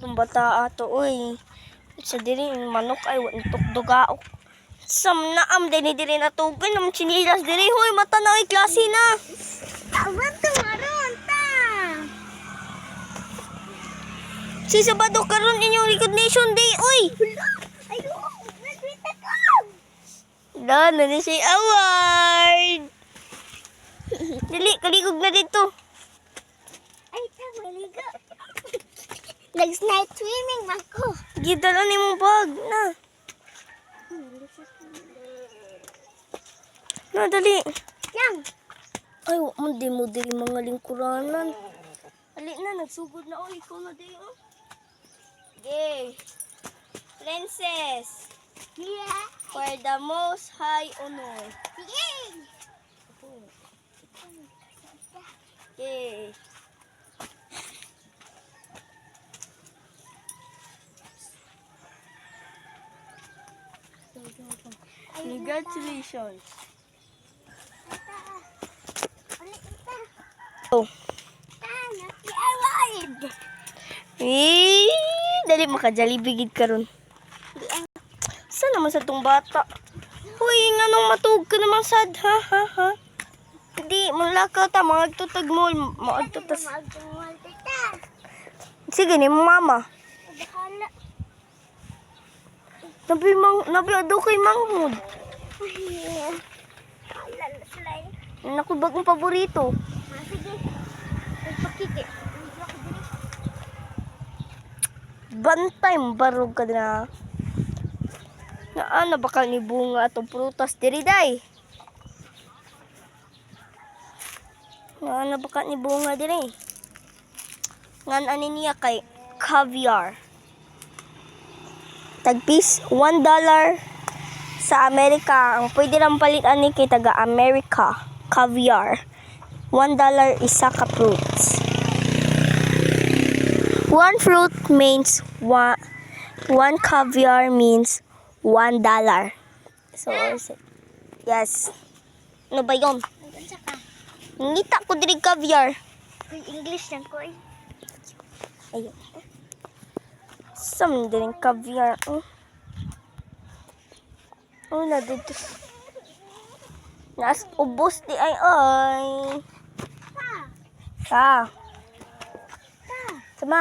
Itong bata ato, uy. Sa diri, manok ay, wantok dugaok. Sam naam, dini-diri na tugan, ng chinilas diri, huy, mata na ay klase na. Tawag tumaron ta. Si Sabado karon inyong recognition day, uy. Ayo, nagwita ko. Dan na ni si award. Dili, kaligog na dito. Ay, tama liga. Nag-night swimming ako. Gidala ni mo bag na. Na, dali. Yang. Ay, wak mo di mo dili mga lingkuranan. Ali na, nagsugod na. Oh, ikaw na di, oh. Okay. Princess. Yeah. For the most high honor. Yay. Okay. Congratulations. Oh. Dali maka-Jollibee karon. Saan naman sa tong bata? Hoy, nga nung matug ka naman sad, ha? Hindi, mulakaw ta, mga tutag mo, mga tutas. Sige ni mama. Nabi ado kay Manghud. Naku, bagong paborito. Sige. Pagpakiki. Bantay, barog ka na. Naan na bakal ni bunga atong prutas diri day. Naan na bakal ni bunga diri. Ngan ani niya kay caviar. Tagpis $1 sa Amerika. Ang pwede lang palitan ni kay taga Amerika. Caviar. $1 isa ka fruits. One fruit means one caviar means $1. So, yes. Ano ba yun? Ngita ko diri caviar. English lang ko eh. Ayun. Sam din caviar. Oh, na dito. Nas ubos di ay. Ha. Ha.